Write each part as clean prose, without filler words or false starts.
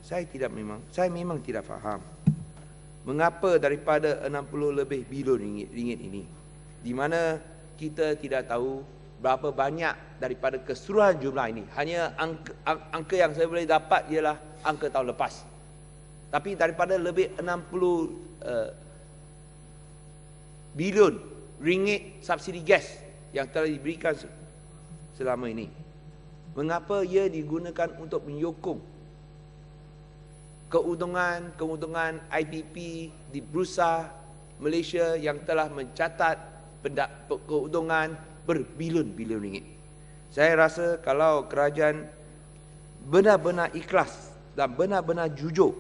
Saya memang tidak faham mengapa daripada 60 lebih bilion ringgit ini, di mana kita tidak tahu berapa banyak daripada keseluruhan jumlah ini. Hanya angka yang saya boleh dapat ialah angka tahun lepas. Tapi daripada lebih 60 bilion ringgit subsidi gas yang telah diberikan selama ini, mengapa ia digunakan untuk menyokong keuntungan IPP di Bursa Malaysia yang telah mencatat keuntungan berbilion-bilion ringgit. Saya rasa kalau kerajaan benar-benar ikhlas dan benar-benar jujur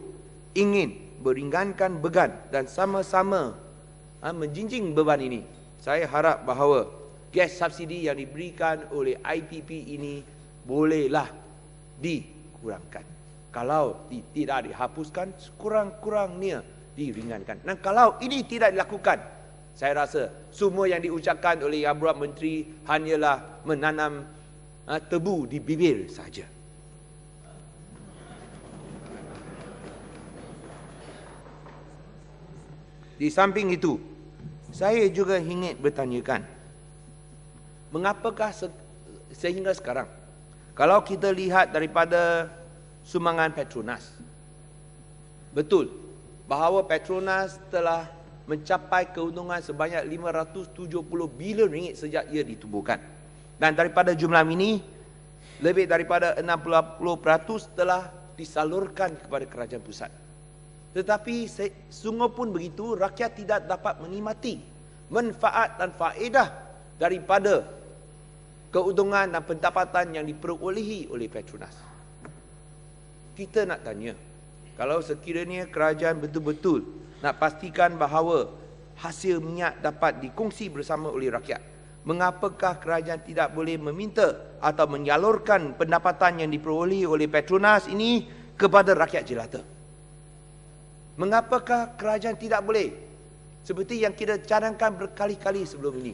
ingin meringankan beban dan sama-sama menjinjing beban ini, saya harap bahawa gas subsidi yang diberikan oleh IPP ini bolehlah dikurangkan. Kalau tidak dihapuskan, sekurang-kurangnya diringankan. Dan kalau ini tidak dilakukan, saya rasa semua yang diucapkan oleh Yang Berhormat Menteri hanyalah menanam tebu di bibir saja. Di samping itu, saya juga ingin bertanyakan, mengapakah sehingga sekarang, kalau kita lihat daripada sumbangan Petronas, betul bahawa Petronas telah mencapai keuntungan sebanyak 570 bilion ringgit sejak ia ditubuhkan. Dan daripada jumlah ini, lebih daripada 60% telah disalurkan kepada kerajaan pusat. Tetapi sungguh pun begitu, rakyat tidak dapat menikmati manfaat dan faedah daripada keuntungan dan pendapatan yang diperolehi oleh Petronas. Kita nak tanya, kalau sekiranya kerajaan betul-betul nak pastikan bahawa hasil minyak dapat dikongsi bersama oleh rakyat, mengapakah kerajaan tidak boleh meminta atau menyalurkan pendapatan yang diperolehi oleh Petronas ini kepada rakyat jelata? Mengapakah kerajaan tidak boleh, seperti yang kita cadangkan berkali-kali sebelum ini,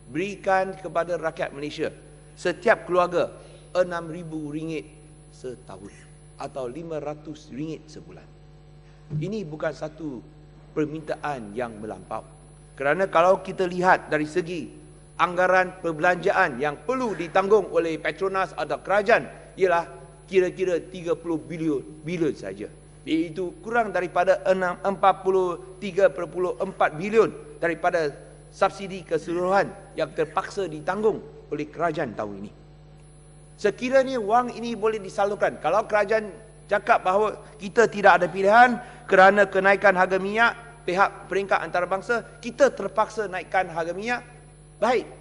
berikan kepada rakyat Malaysia setiap keluarga RM6,000 setahun atau RM500 sebulan? Ini bukan satu permintaan yang melampau. Kerana kalau kita lihat dari segi anggaran perbelanjaan yang perlu ditanggung oleh Petronas atau kerajaan, ialah kira-kira 30 bilion saja. Iaitu kurang daripada 43.4 bilion daripada subsidi keseluruhan yang terpaksa ditanggung oleh kerajaan tahun ini. Sekiranya wang ini boleh disalurkan, kalau kerajaan cakap bahawa kita tidak ada pilihan kerana kenaikan harga minyak, pihak peringkat antarabangsa, kita terpaksa naikkan harga minyak, baik.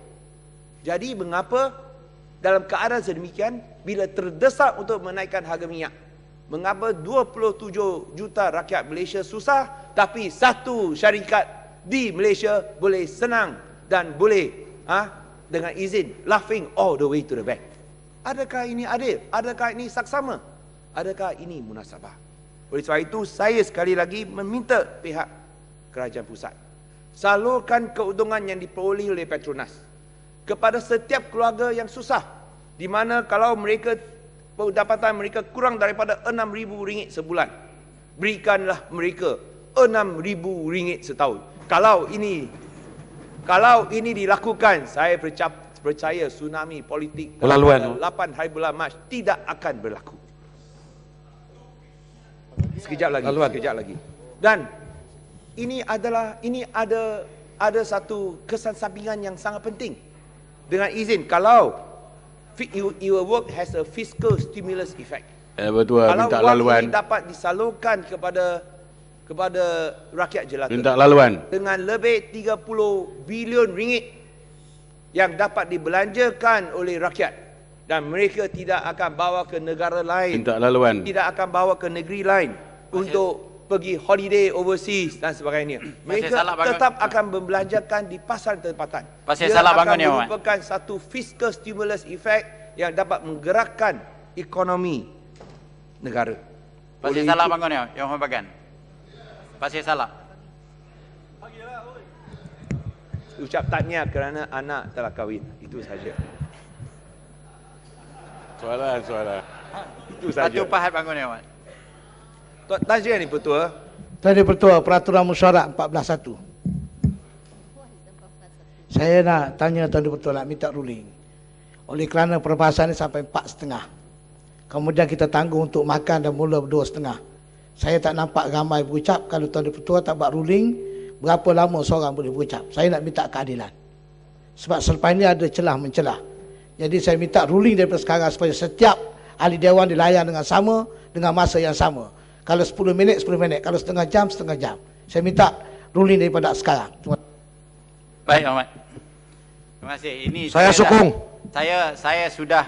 Jadi mengapa dalam keadaan sedemikian, bila terdesak untuk menaikkan harga minyak, mengapa 27 juta rakyat Malaysia susah, tapi satu syarikat di Malaysia boleh senang dan boleh dengan izin laughing all the way to the bank? Adakah ini adil? Adakah ini saksama? Adakah ini munasabah? Oleh sebab itu, saya sekali lagi meminta pihak kerajaan pusat, salurkan keuntungan yang diperolehi oleh Petronas kepada setiap keluarga yang susah, di mana kalau mereka pendapatan mereka kurang daripada RM6,000 sebulan, berikanlah mereka RM6,000 setahun. Kalau ini dilakukan, saya percaya tsunami politik 8 hari bulan Mac tidak akan berlaku. Sekejap lagi. Dan ini ada satu kesan sampingan yang sangat penting. Dengan izin, kalau your work has a fiscal stimulus effect. Betul, kalau minta wang laluan. ini dapat disalurkan kepada rakyat jelata, Minta laluan. dengan lebih 30 bilion ringgit yang dapat dibelanjakan oleh rakyat, dan mereka tidak akan bawa ke negara lain, Minta laluan. tidak akan bawa ke negeri lain untuk pergi holiday overseas dan sebagainya. Mereka tetap akan membelanjakan di pasar tempatan. Pasal Ia salah akan bangun ni, Wan. merupakan satu fiscal stimulus effect yang dapat menggerakkan ekonomi negara. Pasal Oleh salah itu- bangun ya, yang bagan. Pasal salah. Ucap tahniah kerana anak telah kahwin. Itu saja. Soalan. Itu saja. Satu pahat bangun ya, Wan. Tuan Yang Dipertua, Tuan Dipertua, Peraturan Mesyuarat 14.1. Saya nak tanya Tuan Dipertua, nak minta ruling. Oleh kerana perbahasan ini sampai 4.30. Kemudian kita tanggung untuk makan dan mula 2.30. Saya tak nampak ramai berucap. Kalau Tuan Dipertua tak buat ruling, berapa lama seorang boleh berucap? Saya nak minta keadilan. Sebab selepas ini ada celah mencelah. Jadi saya minta ruling daripada sekarang supaya setiap ahli dewan dilayan dengan sama, dengan masa yang sama. Kalau 10 minit, 10 minit. Kalau setengah jam, setengah jam. Saya minta ruling daripada sekarang. Baik, Ahmad. Terima kasih. Ini Saya sokong. Saya sudah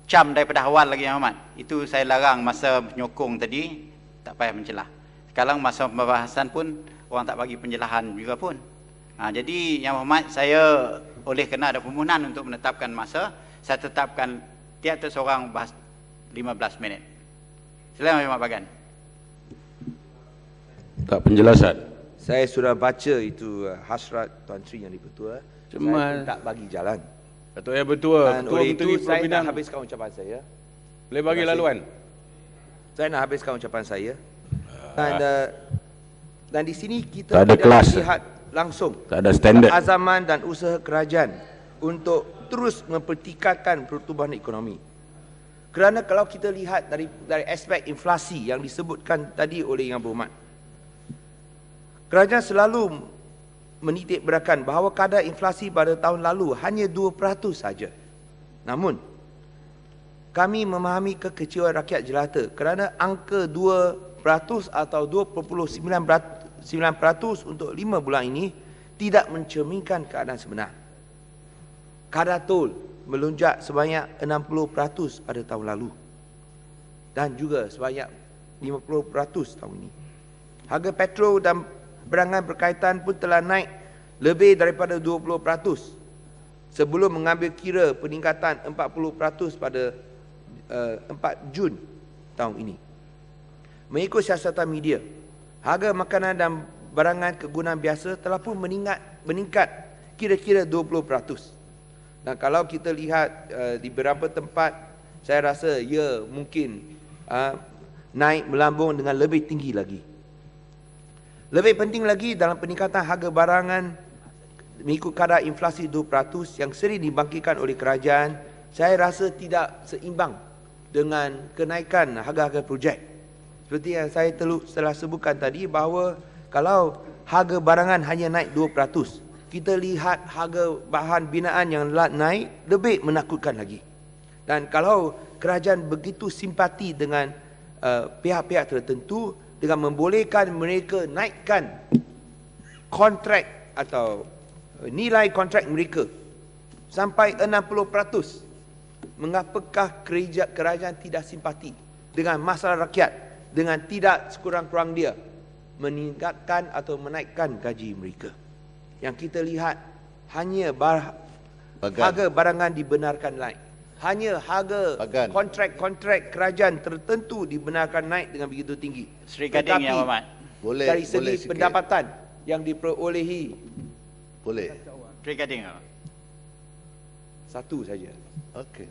cam daripada awal lagi, Ahmad. Itu saya larang masa menyokong tadi, tak payah mencelah. Sekarang masa pembahasan pun orang tak bagi penjelahan juga pun. Jadi Yang Berhormat, saya oleh kerana ada permohonan untuk menetapkan masa, saya tetapkan tiap-tiap seorang bahas 15 minit. Silakan Yang Berhormat Bagan. Tak penjelasan. saya sudah baca itu hasrat Tuan Sri Yang Dipertua. Saya tak bagi jalan. Datuk Yang Bertua, Dan Ketua oleh Menteri itu saya nak Pembinaan. habiskan ucapan saya. Boleh bagi Terima kasih. laluan. Saya nak habiskan ucapan saya. Dan di sini kita Tak ada tidak kelas. melihat langsung Tak ada standard. azaman dan usaha kerajaan untuk terus mempertingkatkan pertumbuhan ekonomi. Kerana kalau kita lihat dari aspek inflasi yang disebutkan tadi oleh Yang Berhormat, kerajaan selalu menitik beratkan bahawa kadar inflasi pada tahun lalu hanya 2% saja. Namun, kami memahami kekecewaan rakyat jelata kerana angka 2% atau 2.9% untuk 5 bulan ini tidak mencerminkan keadaan sebenar. Kadar tol melonjak sebanyak 60% pada tahun lalu dan juga sebanyak 50% tahun ini. Harga petrol dan barangan berkaitan pun telah naik lebih daripada 20% sebelum mengambil kira peningkatan 40% pada 4 Jun tahun ini. Mengikut siasatan media, harga makanan dan barangan kegunaan biasa telah pun meningkat kira-kira 20%. Dan kalau kita lihat di beberapa tempat, saya rasa ia mungkin naik melambung dengan lebih tinggi lagi. Lebih penting lagi, dalam peningkatan harga barangan mengikut kadar inflasi 2% yang sering dibangkitkan oleh kerajaan, saya rasa tidak seimbang dengan kenaikan harga-harga projek. Seperti yang saya telah sebutkan tadi, bahawa kalau harga barangan hanya naik 2%, kita lihat harga bahan binaan yang naik lebih menakutkan lagi. Dan kalau kerajaan begitu simpati dengan pihak-pihak tertentu dengan membolehkan mereka naikkan kontrak atau nilai kontrak mereka sampai 60%, mengapakah kerajaan tidak simpati dengan masalah rakyat dengan tidak sekurang-kurang dia meningkatkan atau menaikkan gaji mereka? Yang kita lihat hanya harga barangan dibenarkan naik. Hanya harga kontrak-kontrak kerajaan tertentu dibenarkan naik dengan begitu tinggi. Sri Gading Yang Berhormat. Dari segi pendapatan yang diperolehi, Boleh. Sri Gading. satu saja. Okey.